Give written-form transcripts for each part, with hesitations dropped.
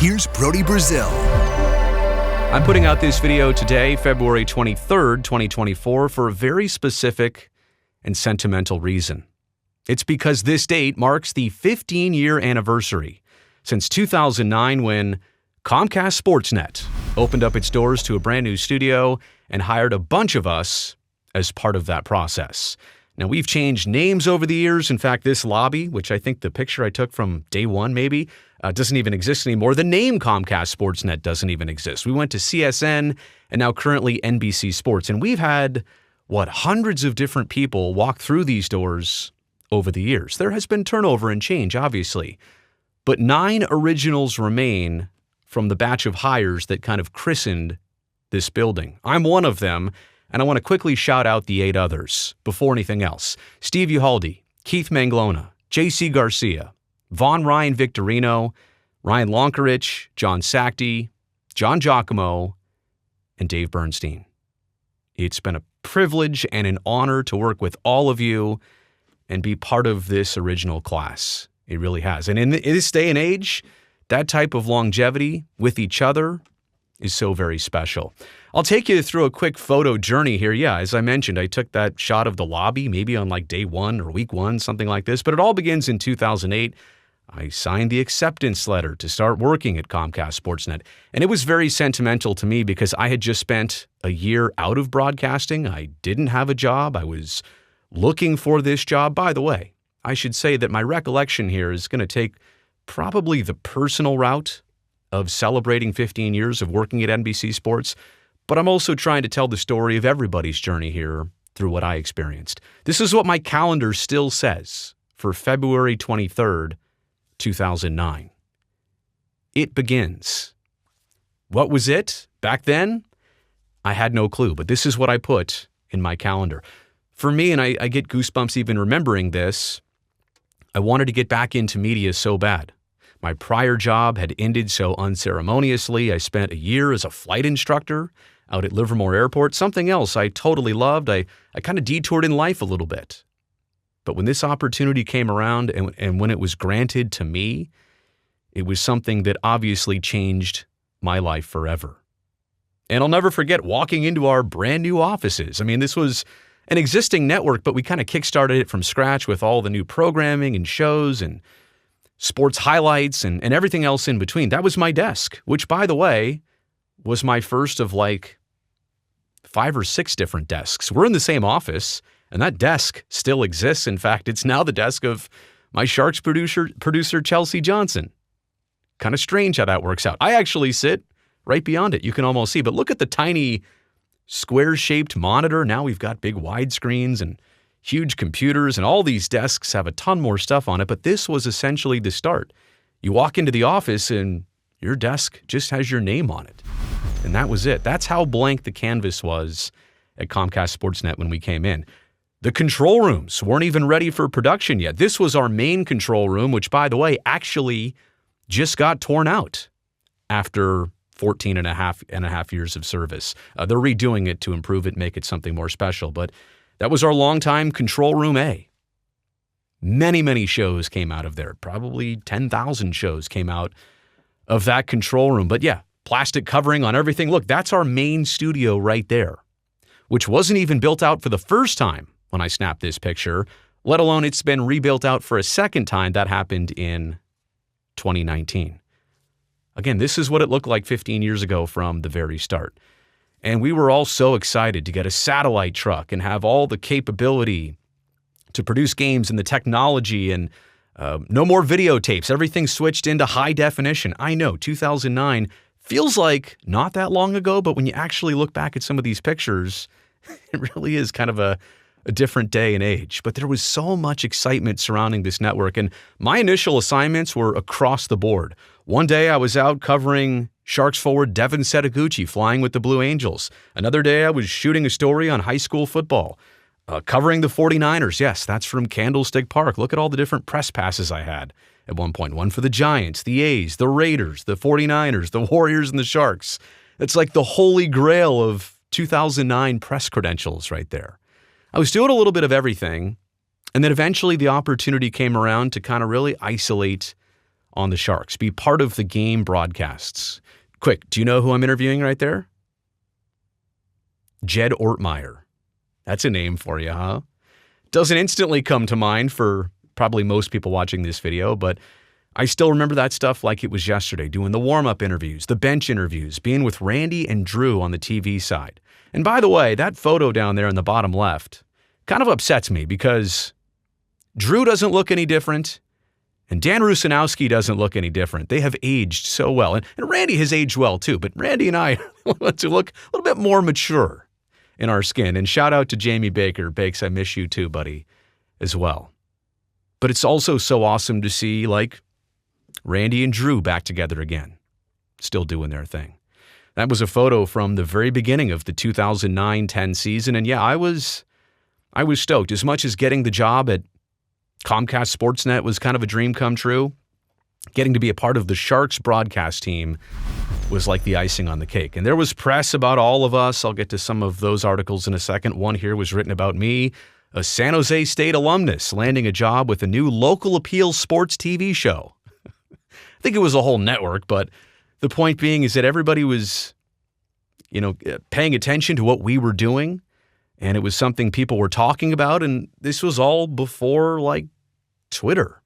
here's Brody Brazil. I'm putting out this video today, February 23rd, 2024, for a very specific and sentimental reason. It's because this date marks the 15-year anniversary since 2009 when Comcast Sportsnet opened up its doors to a brand new studio and hired a bunch of us as part of that process. Now, we've changed names over the years. In fact, this lobby, which I think the picture I took from day one maybe, doesn't even exist anymore. The name Comcast Sportsnet doesn't even exist. We went to CSN and now currently NBC Sports. And we've had, hundreds of different people walk through these doors over the years. There has been turnover and change, obviously. But 9 originals remain from the batch of hires that kind of christened this building. I'm one of them, and I want to quickly shout out the 8 others before anything else. Steve Uhaldi, Keith Manglona, J.C. Garcia, Von Ryan Victorino, Ryan Lonkerich, John Sackty, John Giacomo, and Dave Bernstein. It's been a privilege and an honor to work with all of you and be part of this original class. It really has. And in this day and age, that type of longevity with each other is so very special. I'll take you through a quick photo journey here. Yeah, as I mentioned, I took that shot of the lobby, maybe on like day 1 or week 1, something like this. But it all begins in 2008. I signed the acceptance letter to start working at Comcast Sportsnet. And it was very sentimental to me because I had just spent a year out of broadcasting. I didn't have a job. I was looking for this job. By the way, I should say that my recollection here is going to take probably the personal route of celebrating 15 years of working at NBC Sports, but I'm also trying to tell the story of everybody's journey here through what I experienced. This is what my calendar still says for February 23rd, 2009. It begins. What was it back then? I had no clue, but this is what I put in my calendar. For me, and I get goosebumps even remembering this, I wanted to get back into media so bad. My prior job had ended so unceremoniously. I spent a year as a flight instructor out at Livermore Airport, something else I totally loved. I kind of detoured in life a little bit. But when this opportunity came around and when it was granted to me, it was something that obviously changed my life forever. And I'll never forget walking into our brand new offices. I mean, this was an existing network, but we kind of kickstarted it from scratch with all the new programming and shows and sports highlights and everything else in between. That was my desk, which, by the way, was my first of like 5 or 6 different desks. We're in the same office, and that desk still exists. In fact, it's now the desk of my Sharks producer Chelsea Johnson. Kind of strange how that works out. I actually sit right beyond it. You can almost see, but look at the tiny square-shaped monitor. Now we've got big widescreens and huge computers, and all these desks have a ton more stuff on it, but this was essentially the start. You walk into the office and your desk just has your name on it. And that was it. That's how blank the canvas was at Comcast Sportsnet when we came in. The control rooms weren't even ready for production yet. This was our main control room, which, by the way, actually just got torn out after 14 and a half years of service. They're redoing it to improve it, make it something more special, but that was our longtime Control Room A. Many, many shows came out of there. Probably 10,000 shows came out of that control room. But yeah, plastic covering on everything. Look, that's our main studio right there, which wasn't even built out for the first time when I snapped this picture, let alone it's been rebuilt out for a second time. That happened in 2019. Again, this is what it looked like 15 years ago from the very start. And we were all so excited to get a satellite truck and have all the capability to produce games and the technology and no more videotapes. Everything switched into high definition. I know, 2009 feels like not that long ago, but when you actually look back at some of these pictures, it really is kind of a different day and age. But there was so much excitement surrounding this network, and my initial assignments were across the board. One day I was out covering Sharks forward Devin Setaguchi flying with the Blue Angels. Another day I was shooting a story on high school football. Covering the 49ers. Yes, that's from Candlestick Park. Look at all the different press passes I had at one point. One for the Giants, the A's, the Raiders, the 49ers, the Warriors, and the Sharks. It's like the holy grail of 2009 press credentials right there. I was doing a little bit of everything, and then eventually the opportunity came around to kind of really isolate on the Sharks, be part of the game broadcasts. Quick, do you know who I'm interviewing right there? Jed Ortmeyer. That's a name for you, huh? Doesn't instantly come to mind for probably most people watching this video, but I still remember that stuff like it was yesterday, doing the warm-up interviews, the bench interviews, being with Randy and Drew on the TV side. And by the way, that photo down there in the bottom left kind of upsets me because Drew doesn't look any different, and Dan Rusanowski doesn't look any different. They have aged so well, and Randy has aged well too, but Randy and I want to look a little bit more mature in our skin. And shout out to Jamie Baker. Bakes, I miss you too, buddy, as well. But it's also so awesome to see, like, Randy and Drew back together again, still doing their thing. That was a photo from the very beginning of the 2009-10 season. And yeah, I was stoked. As much as getting the job at Comcast Sportsnet was kind of a dream come true, getting to be a part of the Sharks broadcast team was like the icing on the cake. And there was press about all of us. I'll get to some of those articles in a second. One here was written about me, a San Jose State alumnus, landing a job with a new local appeal sports TV show. I think it was a whole network, but the point being is that everybody was, paying attention to what we were doing, and it was something people were talking about, and this was all before, like, Twitter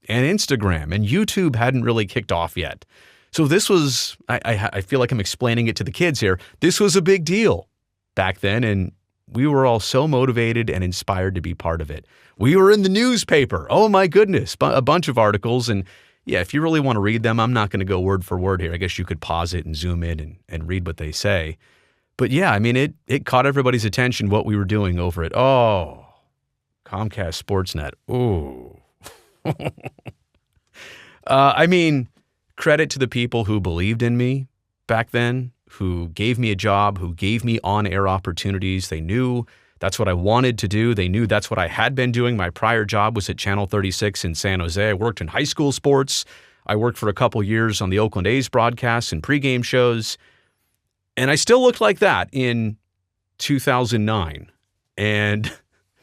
and Instagram, and YouTube hadn't really kicked off yet. So this was, I feel like I'm explaining it to the kids here, this was a big deal back then, and we were all so motivated and inspired to be part of it. We were in the newspaper. Oh my goodness, a bunch of articles. And yeah, if you really want to read them, I'm not going to go word for word here. I guess you could pause it and zoom in and read what they say. But yeah, I mean, it caught everybody's attention what we were doing over at, Comcast Sportsnet. Ooh. Credit to the people who believed in me back then, who gave me a job, who gave me on-air opportunities. They knew that's what I wanted to do. They knew that's what I had been doing. My prior job was at Channel 36 in San Jose. I worked in high school sports. I worked for a couple years on the Oakland A's broadcasts and pregame shows. And I still looked like that in 2009. And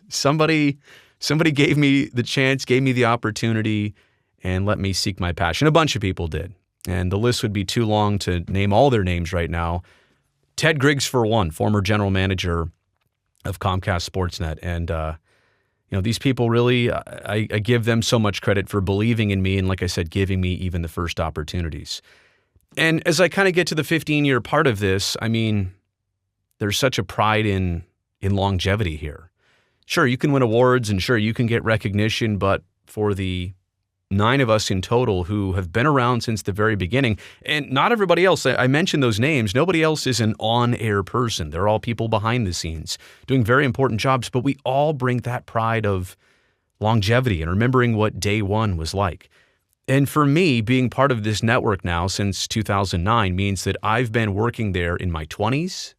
somebody gave me the chance, gave me the opportunity, and let me seek my passion. A bunch of people did. And the list would be too long to name all their names right now. Ted Griggs, for one, former general manager of Comcast Sportsnet. And, these people really, I give them so much credit for believing in me and, like I said, giving me even the first opportunities. And as I kind of get to the 15-year part of this, there's such a pride in longevity here. Sure, you can win awards and sure, you can get recognition, but for the 9 of us in total who have been around since the very beginning, and not everybody else, I mentioned those names, nobody else is an on-air person. They're all people behind the scenes doing very important jobs, but we all bring that pride of longevity and remembering what day one was like. And for me, being part of this network now since 2009 means that I've been working there in my 20s,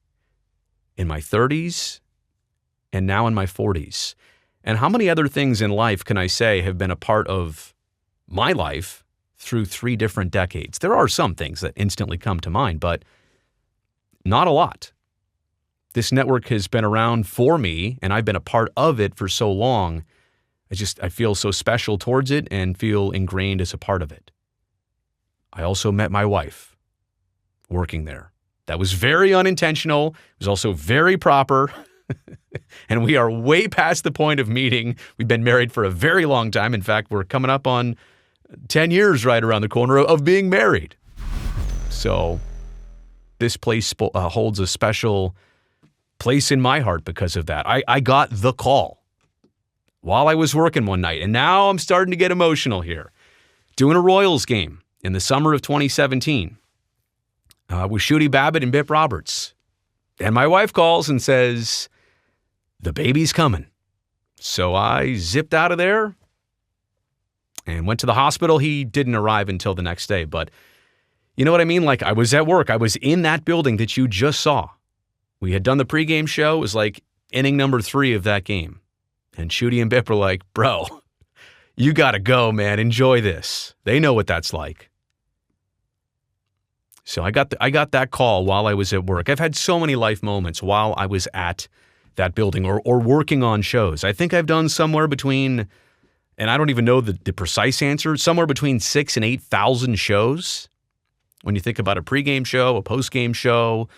in my 30s, and now in my 40s. And how many other things in life can I say have been a part of my life through 3 different decades? There are some things that instantly come to mind, but not a lot. This network has been around for me, and I've been a part of it for so long. I feel so special towards it and feel ingrained as a part of it. I also met my wife working there. That was very unintentional. It was also very proper. And we are way past the point of meeting. We've been married for a very long time. In fact, we're coming up on 10 years right around the corner of being married. So this place holds a special place in my heart because of that. I got the call while I was working one night, and now I'm starting to get emotional here. Doing a Royals game in the summer of 2017 with Shooty Babbitt and Bip Roberts. And my wife calls and says, the baby's coming. So I zipped out of there and went to the hospital. He didn't arrive until the next day, but you know what I mean? Like, I was at work. I was in that building that you just saw. We had done the pregame show. It was like inning number 3 of that game. And Shooty and Bip were like, bro, you got to go, man. Enjoy this. They know what that's like. So I got that call while I was at work. I've had so many life moments while I was at that building or working on shows. I think I've done somewhere between And I don't even know the precise answer, somewhere between 6,000 and 8,000 shows. When you think about a pregame show, a postgame show,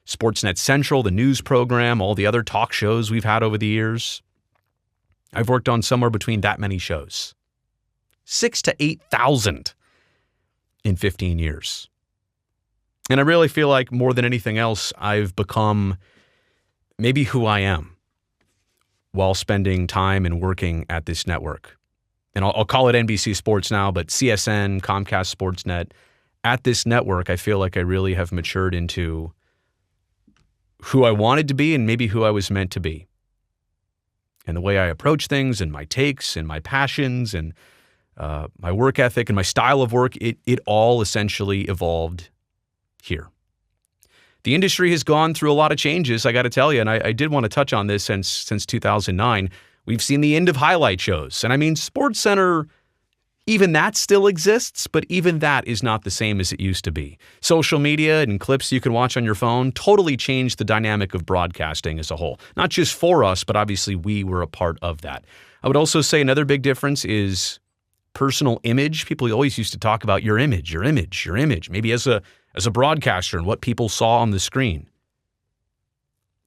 Sportsnet Central, the news program, all the other talk shows we've had over the years, I've worked on somewhere between that many shows. 6,000 to 8,000 in 15 years. And I really feel like more than anything else, I've become maybe who I am while spending time and working at this network. And I'll call it NBC Sports now, but CSN, Comcast Sportsnet, at this network, I feel like I really have matured into who I wanted to be and maybe who I was meant to be. And the way I approach things and my takes and my passions and my work ethic and my style of work, it all essentially evolved here. The industry has gone through a lot of changes, I got to tell you, and I did want to touch on this since 2009. We've seen the end of highlight shows. And I mean, SportsCenter, even that still exists, but even that is not the same as it used to be. Social media and clips you can watch on your phone totally changed the dynamic of broadcasting as a whole. Not just for us, but obviously we were a part of that. I would also say another big difference is personal image. People always used to talk about your image, maybe as a broadcaster and what people saw on the screen.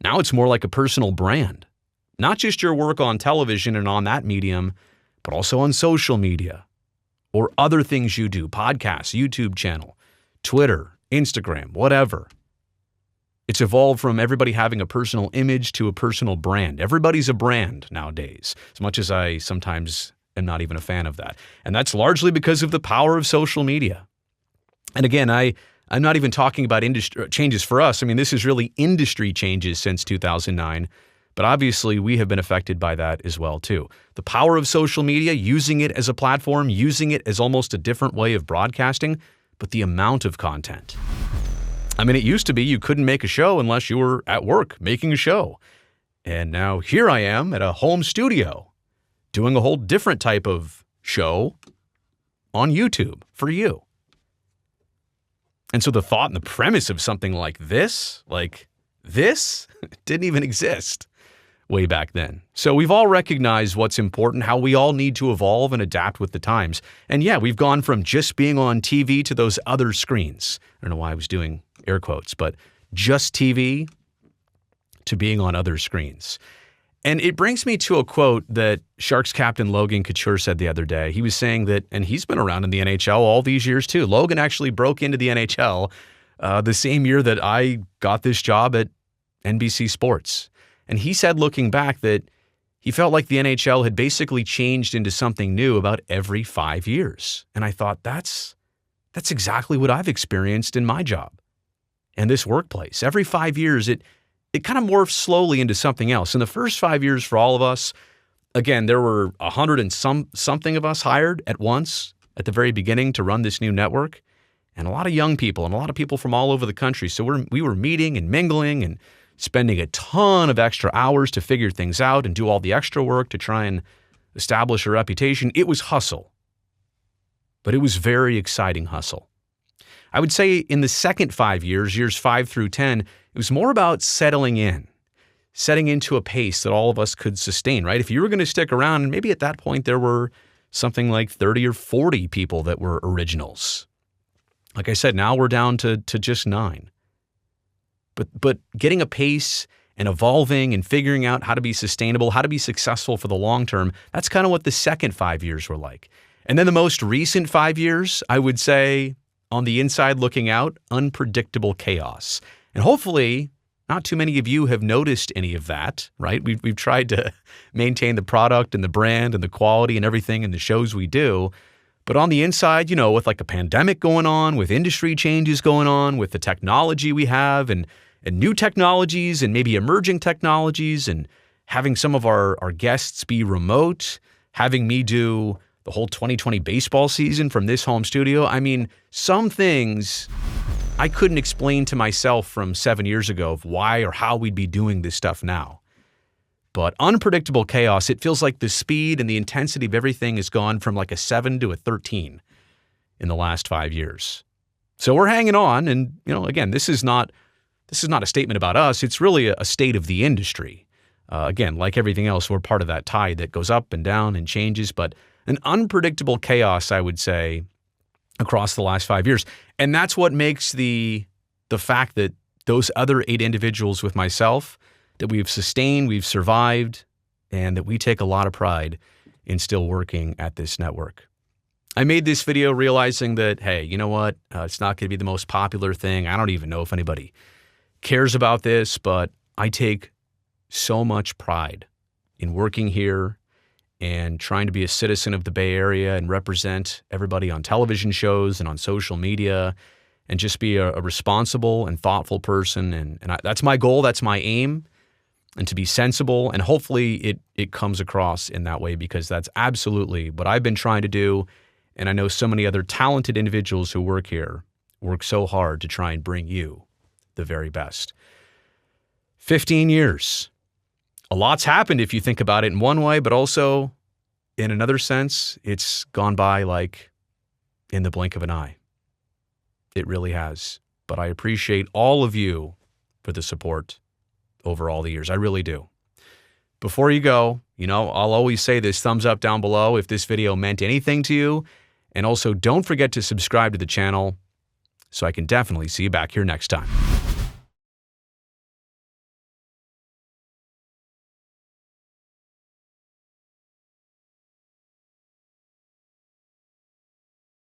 Now it's more like a personal brand. Not just your work on television and on that medium, but also on social media or other things you do, podcasts, YouTube channel, Twitter, Instagram, whatever. It's evolved from everybody having a personal image to a personal brand. Everybody's a brand nowadays, as much as I sometimes am not even a fan of that. And that's largely because of the power of social media. And again, I'm not even talking about industry changes for us. I mean, this is really industry changes since 2009. But obviously, we have been affected by that as well, too. The power of social media, using it as a platform, using it as almost a different way of broadcasting, but the amount of content. I mean, it used to be you couldn't make a show unless you were at work making a show. And now here I am at a home studio doing a whole different type of show on YouTube for you. And so the thought and the premise of something like this didn't even exist way back then. So we've all recognized what's important, how we all need to evolve and adapt with the times. And yeah, we've gone from just being on TV to those other screens. I don't know why I was doing air quotes, but just TV to being on other screens. And it brings me to a quote that Sharks captain Logan Couture said the other day. He was saying that, and he's been around in the NHL all these years too. Logan actually broke into the NHL the same year that I got this job at NBC Sports. And he said, looking back, that he felt like the NHL had basically changed into something new about every 5 years. And I thought, that's exactly what I've experienced in my job and this workplace. Every 5 years, it kind of morphs slowly into something else. In the first 5 years for all of us, again, there were 100 and something of us hired at once at the very beginning to run this new network, and a lot of young people and a lot of people from all over the country. So we were meeting and mingling and spending a ton of extra hours to figure things out and do all the extra work to try and establish a reputation. It was hustle, but it was very exciting hustle. I would say in the second 5 years, years 5 through 10, it was more about settling in, setting into a pace that all of us could sustain, right? If you were going to stick around, and maybe at that point there were something like 30 or 40 people that were originals. Like I said, now we're down to just 9. But getting a pace and evolving and figuring out how to be sustainable, how to be successful for the long term, that's kind of what the second 5 years were like. And then the most recent 5 years, I would say, on the inside looking out, unpredictable chaos. And hopefully, not too many of you have noticed any of that, right? We've tried to maintain the product and the brand and the quality and everything in the shows we do. But on the inside, with like a pandemic going on, with industry changes going on, with the technology we have and new technologies and maybe emerging technologies, and having some of our guests be remote, having me do the whole 2020 baseball season from this home studio. I mean, some things I couldn't explain to myself from 7 years ago of why or how we'd be doing this stuff now. But unpredictable chaos, it feels like the speed and the intensity of everything has gone from like a 7 to a 13 in the last 5 years. So we're hanging on. And, again, this is not a statement about us. It's really a state of the industry. Again, like everything else, we're part of that tide that goes up and down and changes. But an unpredictable chaos, I would say, across the last 5 years. And that's what makes the fact that those other 8 individuals with myself, that we've sustained, we've survived, and that we take a lot of pride in still working at this network. I made this video realizing that, hey, you know what? It's not going to be the most popular thing. I don't even know if anybody cares about this, but I take so much pride in working here and trying to be a citizen of the Bay Area and represent everybody on television shows and on social media and just be a responsible and thoughtful person. And that's my goal. That's my aim. And to be sensible. And hopefully it comes across in that way, because that's absolutely what I've been trying to do. And I know so many other talented individuals who work here work so hard to try and bring you the very best. 15 years. A lot's happened if you think about it in one way, but also in another sense, it's gone by like in the blink of an eye. It really has. But I appreciate all of you for the support over all the years. I really do. Before you go, I'll always say this: thumbs up down below if this video meant anything to you. And also don't forget to subscribe to the channel so I can definitely see you back here next time.